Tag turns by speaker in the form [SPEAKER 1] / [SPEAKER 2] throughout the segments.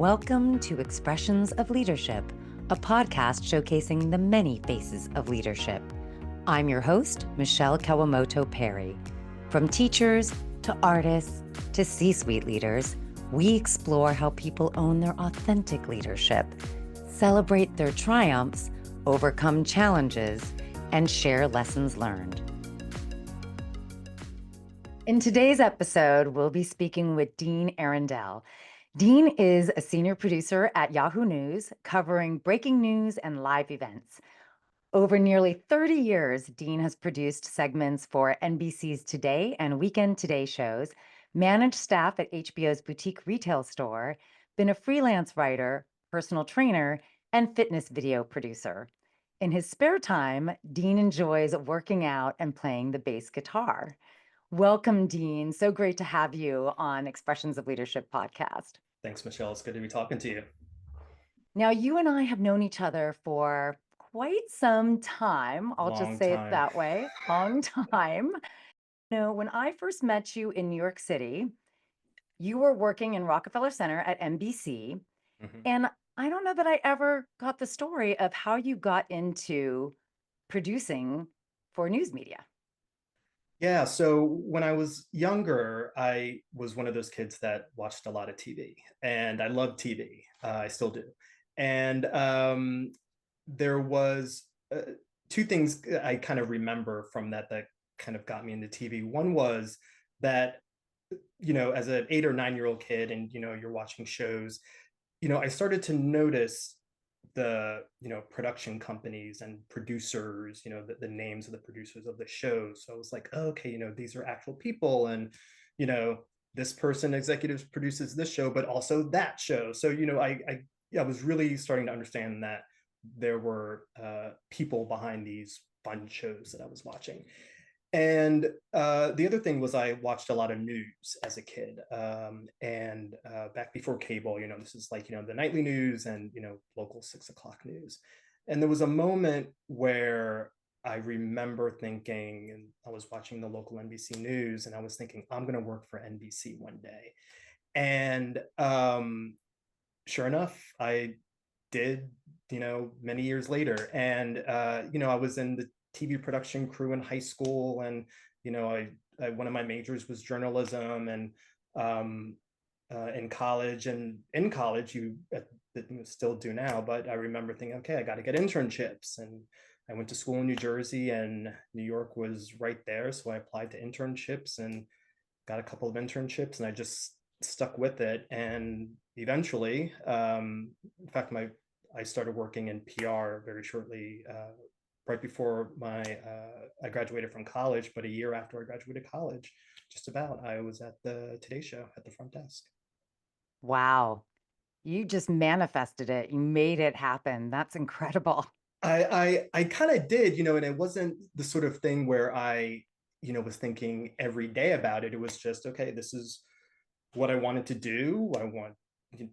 [SPEAKER 1] Welcome to Expressions of Leadership, a podcast showcasing the many faces of leadership. I'm your host, Michele Kawamoto Perry. From teachers to artists to C-suite leaders, we explore how people own their authentic leadership, celebrate their triumphs, overcome challenges, and share lessons learned. In today's episode, we'll be speaking with Dean Arrindell. Dean is a senior producer at Yahoo News, covering breaking news and live events. Over nearly 30 years, Dean has produced segments for NBC's Today and Weekend Today shows, managed staff at HBO's boutique retail store, been a freelance writer, personal trainer, and fitness video producer. In his spare time, Dean enjoys working out and playing the bass guitar. Welcome, Dean. So great to have you on Expressions of Leadership podcast.
[SPEAKER 2] Thanks, Michele. It's good to be talking to you.
[SPEAKER 1] Now, you and I have known each other for quite some time. I'll just say it that way, long time. When I first met you in New York City, you were working in Rockefeller Center at NBC. And I don't know that I ever got the story of how you got into producing for news media.
[SPEAKER 2] Yeah, so when I was younger, I was one of those kids that watched a lot of TV, and I loved TV. I still do. And there was two things I kind of remember from that kind of got me into TV. One was that, as an 8 or 9 year old kid, and you're watching shows, I started to notice the production companies and producers, the names of the producers of the shows. So I was like, oh, okay, these are actual people, and this person executives produces this show but also that show. So I was really starting to understand that there were people behind these fun shows that I was watching. And the other thing was I watched a lot of news as a kid. And back before cable, this is like, the nightly news and, local 6 o'clock news. And there was a moment where I remember thinking, and I was watching the local NBC news, and I was thinking, I'm going to work for NBC one day. And sure enough, I did, many years later. And, I was in the TV production crew in high school, and I one of my majors was journalism, and in college, you still do now, but I remember thinking, okay, I got to get internships, and I went to school in New Jersey, and New York was right there, so I applied to internships and got a couple of internships, and I just stuck with it. And eventually, in fact, I started working in PR very shortly, right before I graduated from college, but a year after I graduated college, just about, I was at the Today Show at the front desk.
[SPEAKER 1] Wow. You just manifested it. You made it happen. That's incredible.
[SPEAKER 2] I kind of did, and it wasn't the sort of thing where I, was thinking every day about it. It was just, okay, this is what I wanted to do. I want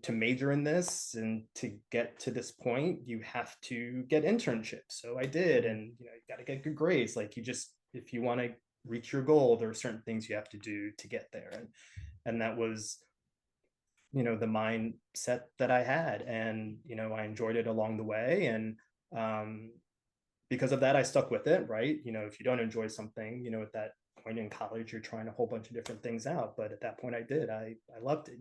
[SPEAKER 2] to major in this, and to get to this point, you have to get internships. So I did, and you got to get good grades. Like, if you want to reach your goal, there are certain things you have to do to get there, and that was the mindset that I had, and I enjoyed it along the way, and because of that, I stuck with it. Right, if you don't enjoy something, at that point in college, you're trying a whole bunch of different things out, but at that point I did. I loved it.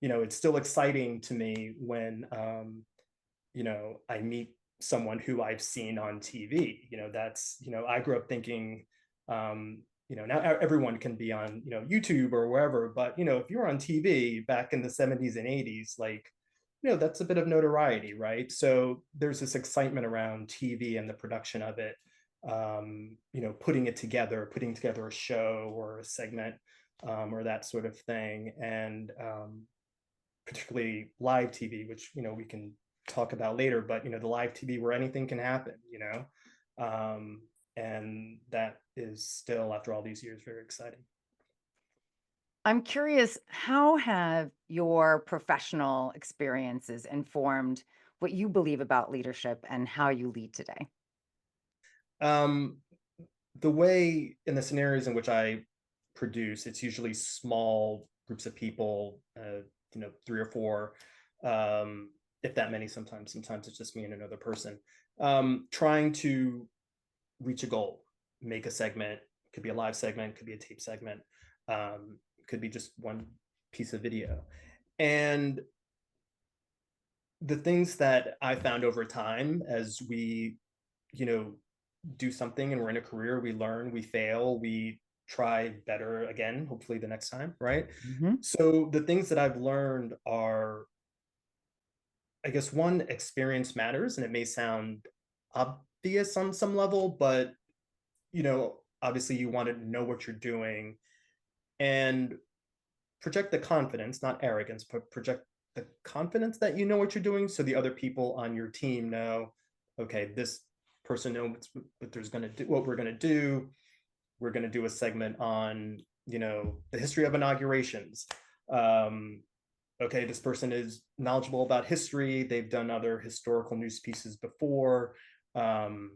[SPEAKER 2] It's still exciting to me when I meet someone who I've seen on TV. That's, I grew up thinking, now everyone can be on, YouTube or wherever, but if you're on TV back in the 70s and 80s, like, that's a bit of notoriety, right? So there's this excitement around TV and the production of it, putting together a show or a segment, or that sort of thing. And particularly live TV, which we can talk about later, but the live TV where anything can happen, and that is still, after all these years, very exciting.
[SPEAKER 1] I'm curious, how have your professional experiences informed what you believe about leadership and how you lead today?
[SPEAKER 2] The way, in the scenarios in which I produce, it's usually small groups of people, three or four, if that many. Sometimes it's just me and another person, trying to reach a goal, make a segment. Could be a live segment, could be a tape segment, could be just one piece of video. And the things that I found over time, as we, you know, do something and we're in a career, we learn, we fail, we try better again, hopefully the next time, right?
[SPEAKER 1] Hmm.
[SPEAKER 2] So the things that I've learned are, I guess, one, experience matters, and it may sound obvious on some level, but obviously you want to know what you're doing and project the confidence, not arrogance, but project the confidence that you know what you're doing, so the other people on your team know, okay, this person knows what we're going to do. We're going to do a segment on, the history of inaugurations. um, okay, this person is knowledgeable about history, they've done other historical news pieces before. um,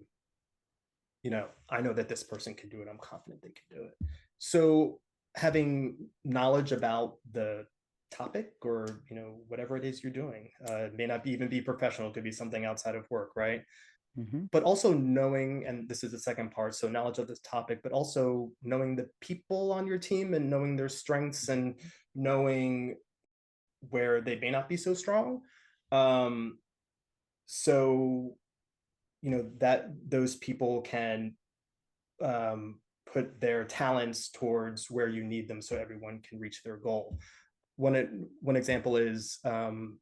[SPEAKER 2] I know that this person can do it, I'm confident they can do it. So having knowledge about the topic, or whatever it is you're doing, may not even be professional, it could be something outside of work, right?
[SPEAKER 1] Hmm.
[SPEAKER 2] But also knowing, and this is the second part, so knowledge of this topic, but also knowing the people on your team and knowing their strengths, and knowing where they may not be so strong. um so that those people can, um, put their talents towards where you need them, so everyone can reach their goal. One example is, on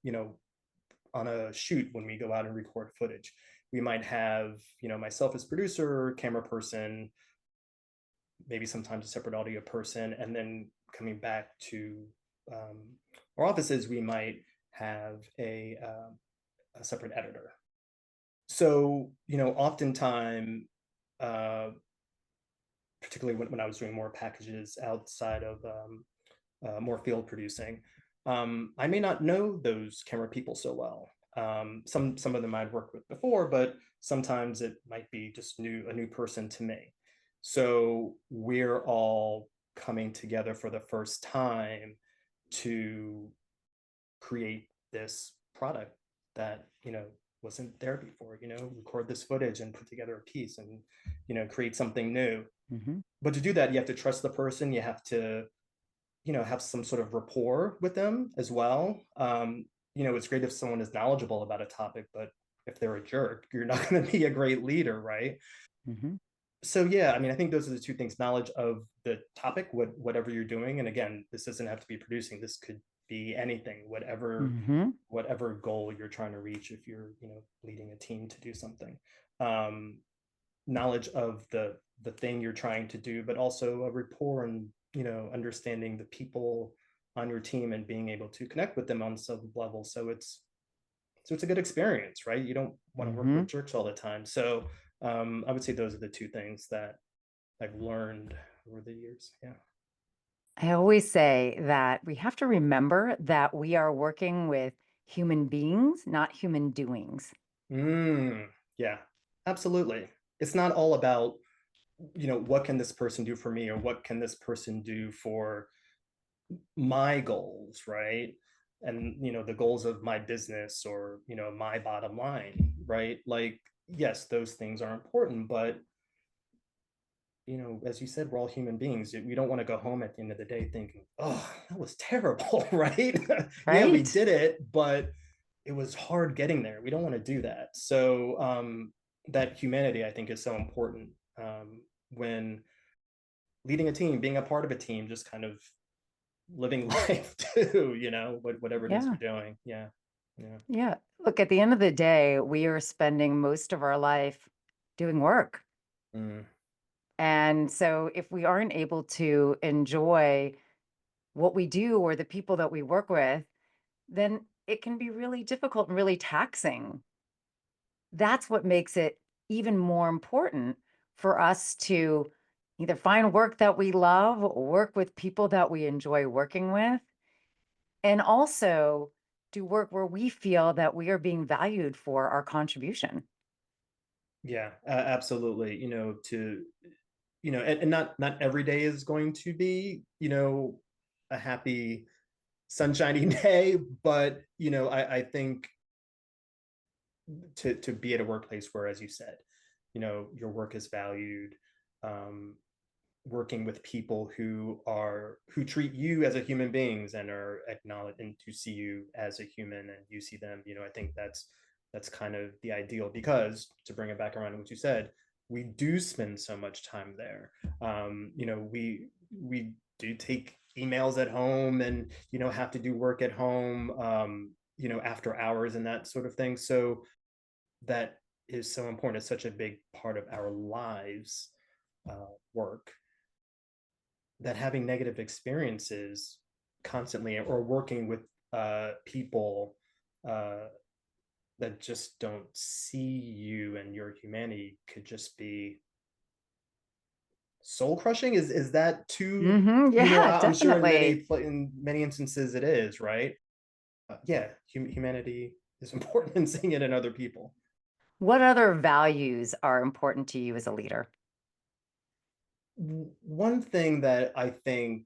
[SPEAKER 2] a shoot, when we go out and record footage, we might have, myself as producer, camera person, maybe sometimes a separate audio person, and then coming back to, um, our offices, we might have a separate editor. So oftentimes, uh, particularly when I was doing more packages outside of, more field producing, I may not know those camera people so well. Some of them I'd worked with before, but sometimes it might be just a new person to me. So we're all coming together for the first time to create this product that wasn't there before. Record this footage and put together a piece, and create something new.
[SPEAKER 1] Hmm.
[SPEAKER 2] But to do that, you have to trust the person. You have to, have some sort of rapport with them as well. It's great if someone is knowledgeable about a topic, but if they're a jerk, you're not going to be a great leader, right?
[SPEAKER 1] Hmm.
[SPEAKER 2] So yeah, I mean, I think those are the two things: knowledge of the topic, whatever you're doing. And again, this doesn't have to be producing, this could be anything,
[SPEAKER 1] Hmm.
[SPEAKER 2] whatever goal you're trying to reach, if you're leading a team to do something. um, Knowledge of the thing you're trying to do, but also a rapport, and understanding the people on your team and being able to connect with them on some level, so it's a good experience, right? You don't want to work with
[SPEAKER 1] Hmm.
[SPEAKER 2] jerks all the time. So I would say those are the two things that I've learned over the years. Yeah.
[SPEAKER 1] I always say that we have to remember that we are working with human beings, not human doings.
[SPEAKER 2] Yeah, absolutely. It's not all about, what can this person do for me, or what can this person do for my goals, right? And the goals of my business, or my bottom line, right? Like, yes, those things are important, but as you said, we're all human beings. We don't want to go home at the end of the day thinking, oh, that was terrible, right? Yeah, we
[SPEAKER 1] Right?
[SPEAKER 2] did it, but it was hard getting there. We don't want to do that. So that humanity, I think, is so important, when leading a team, being a part of a team, just kind of living life too, whatever it is
[SPEAKER 1] Yeah.
[SPEAKER 2] you're doing. Yeah. Yeah.
[SPEAKER 1] Yeah. Look, at the end of the day, we are spending most of our life doing work.
[SPEAKER 2] Mm,
[SPEAKER 1] And so if we aren't able to enjoy what we do or the people that we work with, then it can be really difficult and really taxing. That's what makes it even more important for us to either find work that we love, or work with people that we enjoy working with, and also do work where we feel that we are being valued for our contribution.
[SPEAKER 2] yeah, absolutely. And not every day is going to be, a happy sunshiny day, but I think to be at a workplace where, as you said, your work is valued, um, working with people who treat you as a human beings and are acknowledged and to see you as a human and you see them, I think that's kind of the ideal, because to bring it back around to what you said, we do spend so much time there. We do take emails at home and have to do work at home, after hours and that sort of thing. So that is so important. It's such a big part of our lives, work, that having negative experiences constantly or working with people uh, that just don't see you and your humanity could just be soul crushing. Is that too,
[SPEAKER 1] Yeah,
[SPEAKER 2] I'm sure
[SPEAKER 1] definitely.
[SPEAKER 2] in many instances it is, right? Yeah, humanity is important in seeing it in other people.
[SPEAKER 1] What other values are important to you as a leader?
[SPEAKER 2] One thing that I think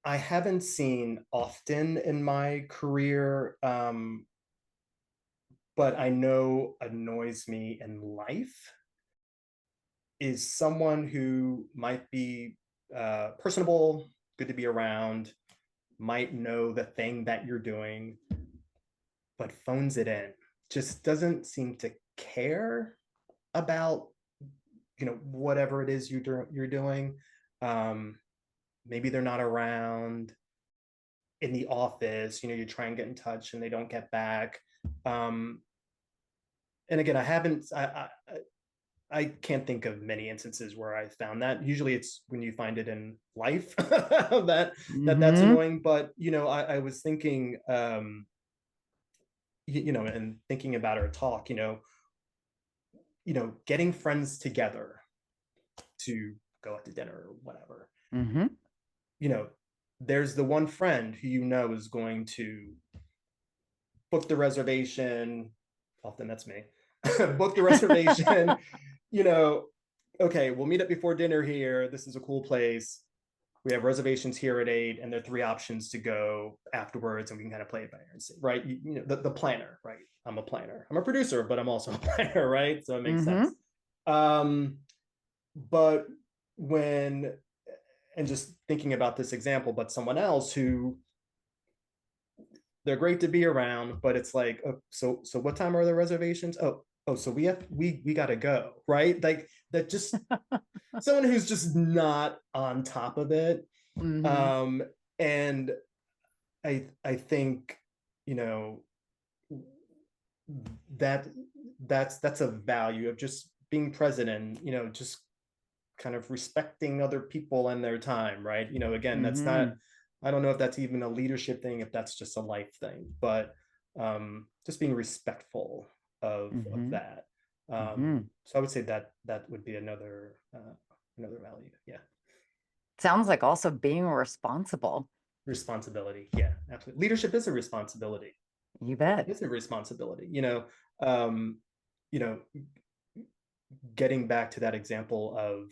[SPEAKER 2] I haven't seen often in my career, but I know annoys me in life, is someone who might be personable, good to be around, might know the thing that you're doing, but phones it in. Just doesn't seem to care about whatever it is you're doing. Um, Maybe they're not around in the office. You try and get in touch and they don't get back. Um, and again, I can't think of many instances where I found that. Usually it's when you find it in life that's
[SPEAKER 1] Hmm.
[SPEAKER 2] annoying. But I was thinking, and thinking about our talk, getting friends together to go out to dinner or whatever.
[SPEAKER 1] Hmm.
[SPEAKER 2] You know, there's the one friend who is going to book the reservation. Often that's me. Book the reservation. you know, okay, we'll meet up before dinner here. This is a cool place. We have reservations here at 8, and there are 3 options to go afterwards, and we can kind of play it by ear and see, right? The planner, right? I'm a planner. I'm a producer, but I'm also a planner, right? So it makes sense.
[SPEAKER 1] Hmm.
[SPEAKER 2] Um, but when, and just thinking about this example, but someone else who, they're great to be around, but it's like, oh, so what time are the reservations? Oh, so we gotta go, right? Like that, just someone who's just not on top of it.
[SPEAKER 1] Hmm.
[SPEAKER 2] Um, and I think, you know, that that's a value of just being present and, just kind of respecting other people and their time, right? Again, that's not,
[SPEAKER 1] Hmm.
[SPEAKER 2] I don't know if that's even a leadership thing, if that's just a life thing, but just being respectful of
[SPEAKER 1] Hmm.
[SPEAKER 2] that.
[SPEAKER 1] Hmm.
[SPEAKER 2] So I would say that that would be another value. Yeah.
[SPEAKER 1] Sounds like also being responsible.
[SPEAKER 2] Responsibility. Yeah, absolutely. Leadership is a responsibility.
[SPEAKER 1] You bet.
[SPEAKER 2] It's a responsibility. Um, you know, getting back to that example of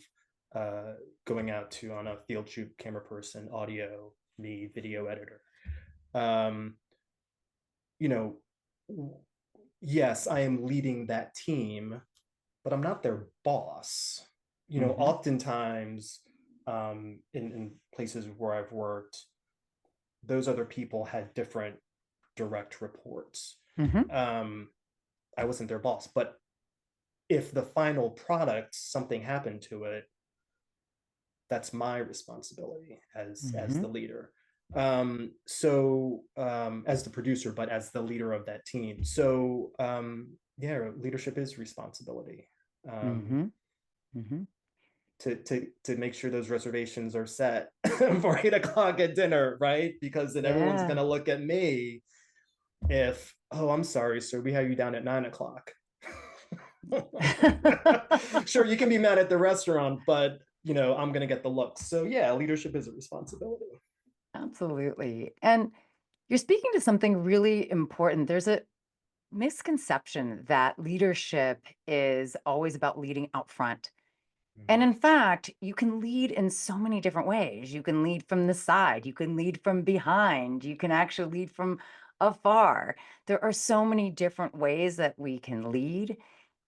[SPEAKER 2] going out to on a field shoot, camera person, audio, me, video editor. Um, you know, yes, I am leading that team, but I'm not their boss.
[SPEAKER 1] Hmm.
[SPEAKER 2] Oftentimes, in places where I've worked, those other people had different direct reports.
[SPEAKER 1] Hmm.
[SPEAKER 2] Um, I wasn't their boss, but if the final product, something happened to it, that's my responsibility as
[SPEAKER 1] Hmm.
[SPEAKER 2] the leader. As the producer, but as the leader of that team. So yeah, leadership is responsibility. Um,
[SPEAKER 1] Hmm. Hmm.
[SPEAKER 2] to make sure those reservations are set for 8 o'clock at dinner, right? Because then everyone's
[SPEAKER 1] Yeah.
[SPEAKER 2] gonna look at me if, oh, I'm sorry, sir, we have you down at 9 o'clock. Sure, you can be mad at the restaurant, but I'm gonna get the looks. So yeah, leadership is a responsibility.
[SPEAKER 1] Absolutely. And you're speaking to something really important. There's a misconception that leadership is always about leading out front. And in fact, you can lead in so many different ways. You can lead from the side, you can lead from behind, you can actually lead from afar. There are so many different ways that we can lead.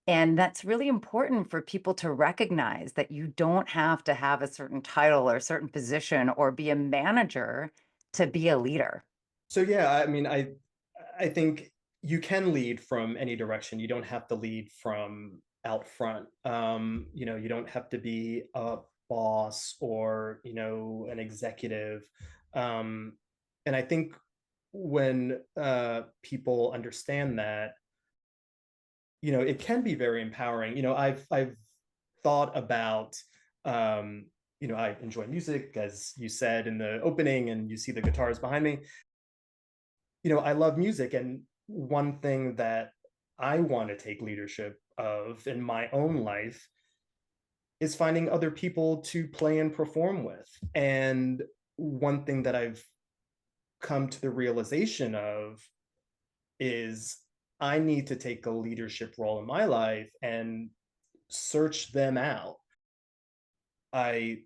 [SPEAKER 1] And that's really important for people to recognize that you don't have to have a certain title or a certain position or be a manager to be a leader.
[SPEAKER 2] So yeah, I mean, I think you can lead from any direction. You don't have to lead from out front. You don't have to be a boss or, an executive. Um, and I think when people understand that, it can be very empowering. I've thought about I enjoy music, as you said in the opening, and you see the guitars behind me. I love music, and one thing that I want to take leadership of in my own life is finding other people to play and perform with. And one thing that I've come to the realization of is I need to take a leadership role in my life and search them out. I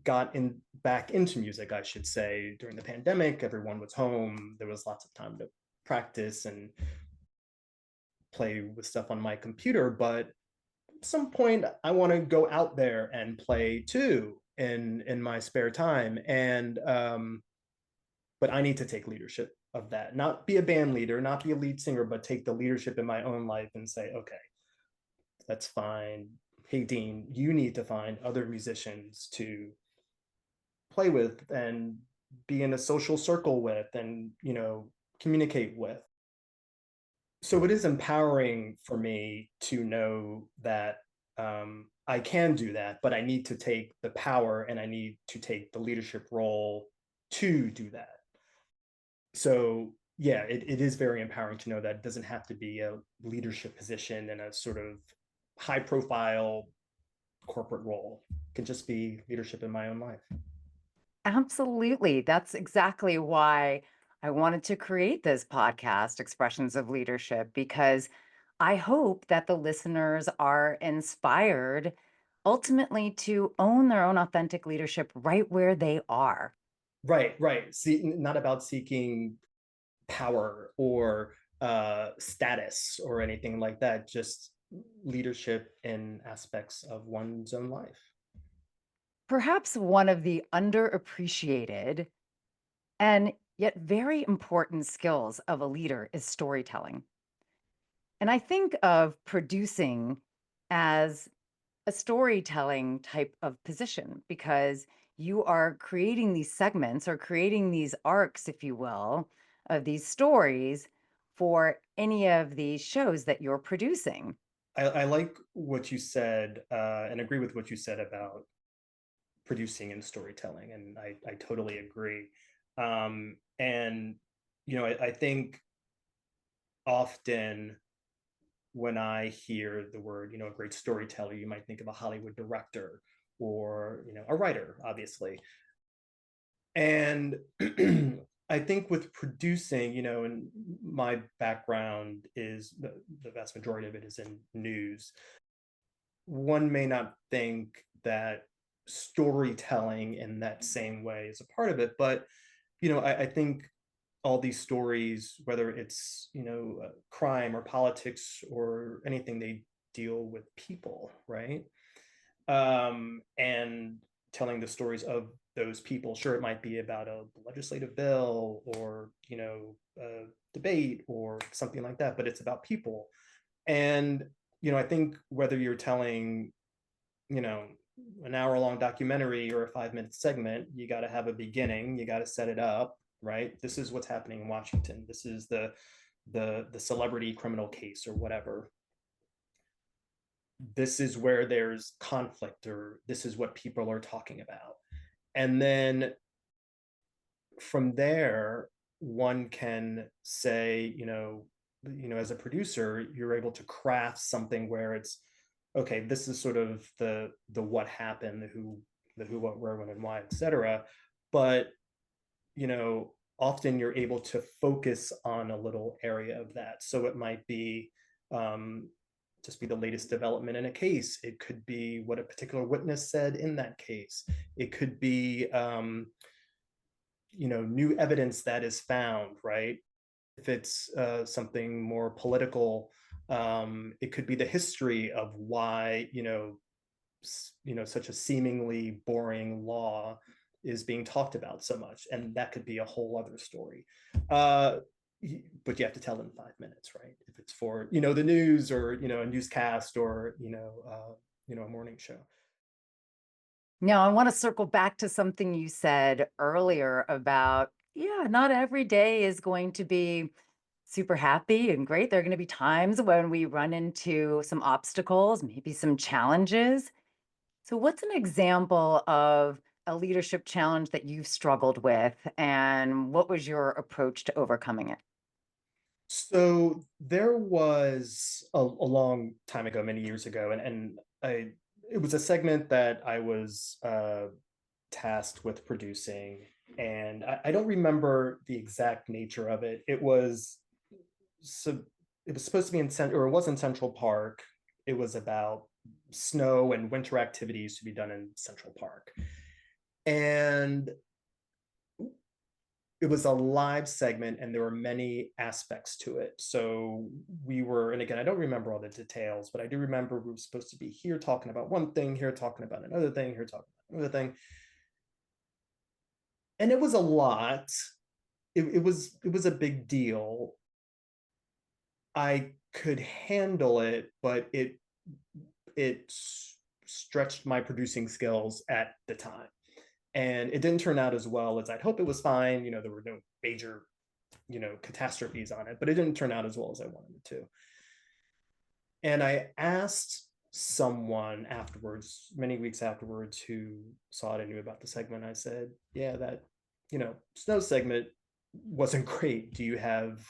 [SPEAKER 2] got in back into music, I should say, during the pandemic. Everyone was home. There was lots of time to practice and play with stuff on my computer, but at some point I want to go out there and play too in my spare time. And but I need to take leadership of that, not be a band leader, not be a lead singer, but take the leadership in my own life and say, okay, that's fine. Hey, Dean, you need to find other musicians to play with and be in a social circle with and, communicate with. So it is empowering for me to know that I can do that, but I need to take the power and I need to take the leadership role to do that. So yeah, it is very empowering to know that it doesn't have to be a leadership position in a sort of high profile corporate role. It can just be leadership in my own life.
[SPEAKER 1] Absolutely. That's exactly why I wanted to create this podcast, Expressions of Leadership, because I hope that the listeners are inspired ultimately to own their own authentic leadership right where they are.
[SPEAKER 2] Right, right. See, not about seeking power or status or anything like that, just leadership in aspects of one's own life.
[SPEAKER 1] Perhaps one of the underappreciated and yet very important skills of a leader is storytelling. And I think of producing as a storytelling type of position because you are creating these segments or creating these arcs, if you will, of these stories for any of these shows that you're producing.
[SPEAKER 2] I like what you said and agree with what you said about producing and storytelling, and I totally agree. And I think often when I hear the word, a great storyteller, you might think of a Hollywood director or, a writer, obviously. And I think with producing, and my background is the vast majority of it is in news. One may not think that storytelling in that same way is a part of it, but I think all these stories, whether it's crime or politics or anything, they deal with people, right? And telling the stories of those people. Sure, it might be about a legislative bill or a debate or something like that, but it's about people. And I think whether you're telling you know an hour long documentary or a 5 minute segment, you got to have a beginning, you got to set it up, right? This is what's happening in Washington, this is the celebrity criminal case or whatever, this is where there's conflict, or this is what people are talking about. And then from there, one can say, as a producer, you're able to craft something where it's okay, this is sort of the what happened, the who, what, where, when, and why, etc. But often you're able to focus on a little area of that. So it might be just be the latest development in a case. It could be what a particular witness said in that case. It could be new evidence that is found, right? If it's something more political, it could be the history of why such a seemingly boring law is being talked about so much, and that could be a whole other story. uh, but you have to tell in 5 minutes, right? If it's for the news, or a newscast, or a morning show.
[SPEAKER 1] Now, I want to circle back to something you said earlier about, yeah, not every day is going to be super happy and great. There are going to be times when we run into some obstacles, maybe some challenges. So, what's an example of a leadership challenge that you've struggled with, and what was your approach to overcoming it?
[SPEAKER 2] So there was a long time ago, many years ago, and it was a segment that I was tasked with producing, and I don't remember the exact nature of it. So it was supposed to be or it was in Central Park. It was about snow and winter activities to be done in Central Park, and it was a live segment, and there were many aspects to it. So and again, I don't remember all the details, but I do remember we were supposed to be here talking about one thing, here talking about another thing, here talking about another thing. And it was a lot. It was a big deal. I could handle it, but it stretched my producing skills at the time. And it didn't turn out as well as I'd hope. It was fine. There were no major catastrophes on it, but it didn't turn out as well as I wanted it to. And I asked someone afterwards, many weeks afterwards, who saw it and knew about the segment. I said, yeah, that snow segment wasn't great. Do you have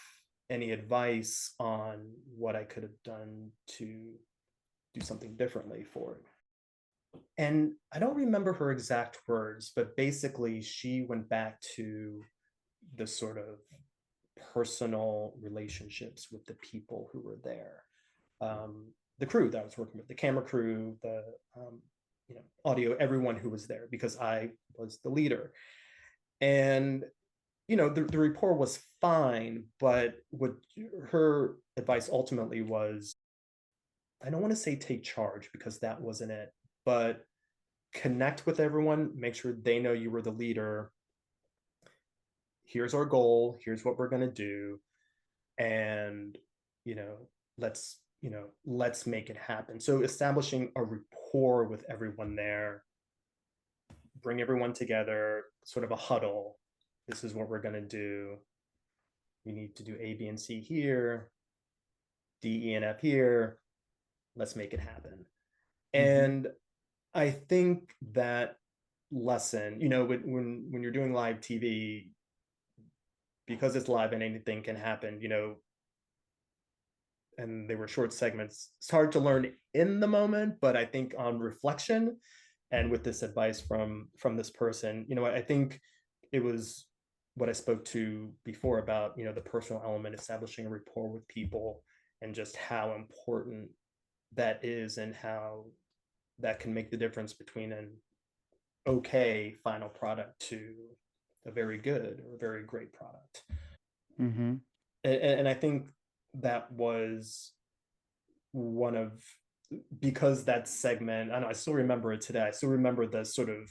[SPEAKER 2] any advice on what I could have done to do something differently for it? And I don't remember her exact words, but basically she went back to the sort of personal relationships with the people who were there. The crew that I was working with, the camera crew, the audio, everyone who was there, because I was the leader. And the rapport was fine, but what her advice ultimately was, I don't want to say take charge, because that wasn't it, but connect with everyone, make sure they know you were the leader. Here's our goal, here's what we're going to do, and you know let's make it happen. So establishing a rapport with everyone there, bring everyone together, sort of a huddle. This is what we're going to do. We need to do A, B, and C here, D, E, and F here. Let's make it happen.
[SPEAKER 1] Hmm.
[SPEAKER 2] And I think that lesson, when you're doing live TV, because it's live and anything can happen, and they were short segments, it's hard to learn in the moment. But I think on reflection, and with this advice from this person, I think it was what I spoke to before about the personal element, establishing a rapport with people, and just how important that is, and how that can make the difference between an okay final product to a very good or a very great product.
[SPEAKER 1] Hmm.
[SPEAKER 2] And I think that was one of, because that segment, I know, I still remember it today. I still remember the sort of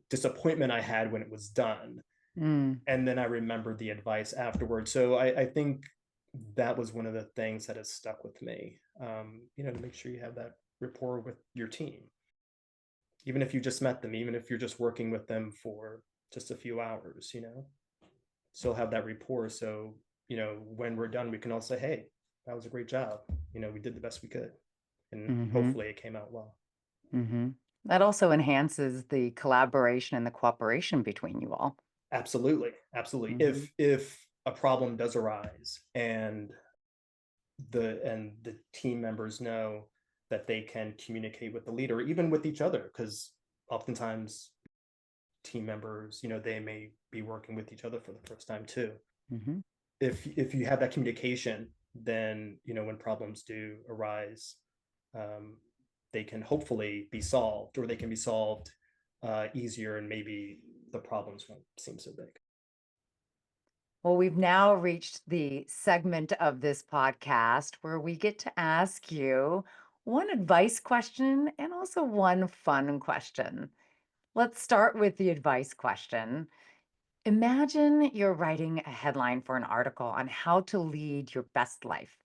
[SPEAKER 2] disappointment I had when it was done.
[SPEAKER 1] Mm.
[SPEAKER 2] And then I remembered the advice afterwards. So I think that was one of the things that has stuck with me, to make sure you have that rapport with your team. Even if you just met them, even if you're just working with them for just a few hours, still have that rapport. So, when we're done, we can all say, hey, that was a great job. We did the best we could. And
[SPEAKER 1] Hmm.
[SPEAKER 2] hopefully it came out well.
[SPEAKER 1] Hmm. That also enhances the collaboration and the cooperation between you all.
[SPEAKER 2] Absolutely. Absolutely.
[SPEAKER 1] Hmm.
[SPEAKER 2] If a problem does arise, and the team members know that they can communicate with the leader, even with each other, because oftentimes team members, they may be working with each other for the first time too.
[SPEAKER 1] Hmm.
[SPEAKER 2] If you have that communication, then, when problems do arise, um, they can hopefully be solved, or they can be solved easier, and maybe the problems won't seem so big.
[SPEAKER 1] Well, we've now reached the segment of this podcast where we get to ask you one advice question and also one fun question. Let's start with the advice question. Imagine you're writing a headline for an article on how to lead your best life.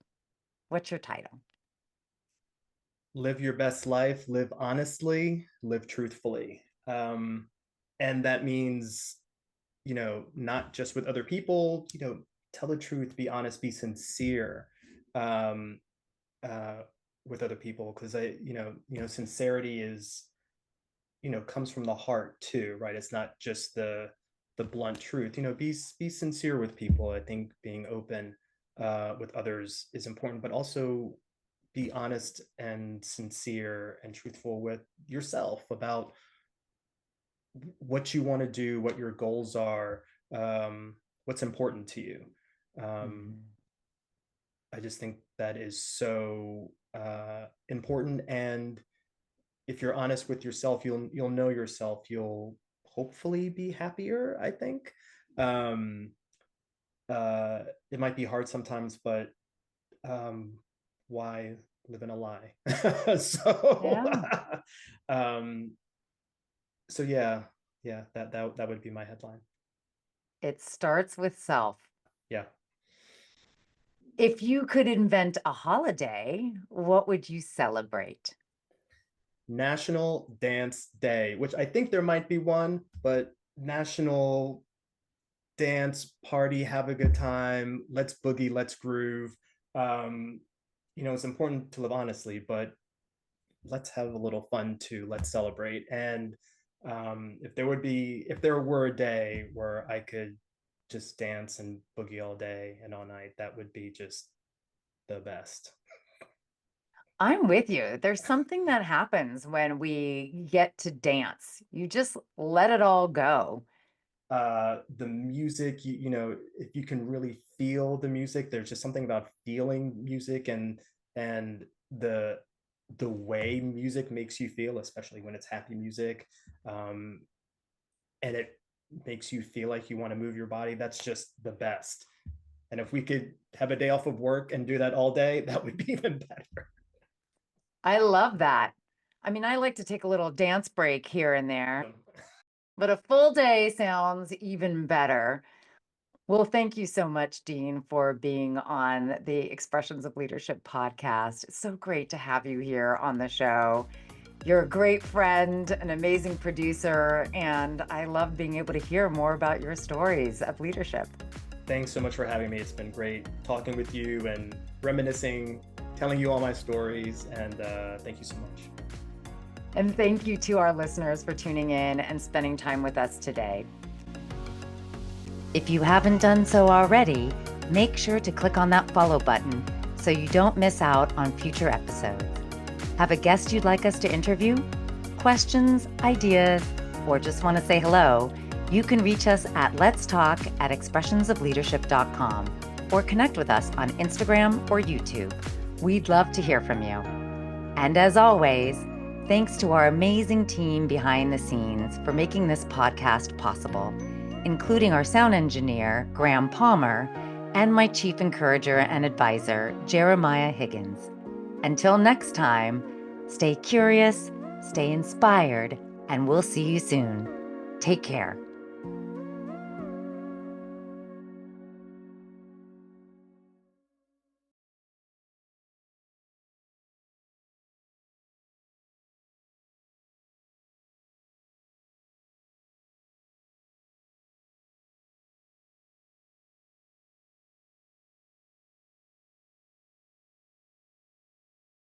[SPEAKER 1] What's your title?
[SPEAKER 2] Live your best life, live honestly, live truthfully. And that means, not just with other people, tell the truth, be honest, be sincere, um, uh, with other people. Cause sincerity is, comes from the heart too, right? It's not just the blunt truth. Be sincere with people. I think being open with others is important, but also be honest and sincere and truthful with yourself about what you want to do, what your goals are, what's important to you. Um,
[SPEAKER 1] Mhm.
[SPEAKER 2] I just think that is so important. And if you're honest with yourself, you'll know yourself. You'll hopefully be happier, I think. Um, it might be hard sometimes, but um, why live in a lie? so,
[SPEAKER 1] Yeah.
[SPEAKER 2] um, so yeah, that would be my headline.
[SPEAKER 1] It starts with self.
[SPEAKER 2] Yeah,
[SPEAKER 1] If you could invent a holiday, what would you celebrate?
[SPEAKER 2] National Dance Day, which I think there might be one, but National Dance Party, have a good time, let's boogie, let's groove. Um, it's important to live honestly, but let's have a little fun too. Let's celebrate. And if there were a day where I could just dance and boogie all day and all night, that would be just the best.
[SPEAKER 1] I'm with you. There's something that happens when we get to dance. You just let it all go.
[SPEAKER 2] The music, if you can really feel the music, there's just something about feeling music, and the way music makes you feel, especially when it's happy music, um, and it makes you feel like you want to move your body. That's just the best. And if we could have a day off of work and do that all day, that would be even better.
[SPEAKER 1] I love that. I mean, I like to take a little dance break here and there, but a full day sounds even better. Well, thank you so much, Dean, for being on the Expressions of Leadership podcast. It's so great to have you here on the show. You're a great friend, an amazing producer, and I love being able to hear more about your stories of leadership.
[SPEAKER 2] Thanks so much for having me. It's been great talking with you and reminiscing, telling you all my stories, and thank you so much.
[SPEAKER 1] And thank you to our listeners for tuning in and spending time with us today. If you haven't done so already, make sure to click on that follow button so you don't miss out on future episodes. Have a guest you'd like us to interview? Questions, ideas, or just want to say hello? You can reach us at letstalk@expressionsofleadership.com or connect with us on Instagram or YouTube. We'd love to hear from you. And as always, thanks to our amazing team behind the scenes for making this podcast possible, including our sound engineer, Graham Palmer, and my chief encourager and advisor, Jeremiah Higgins. Until next time, stay curious, stay inspired, and we'll see you soon. Take care.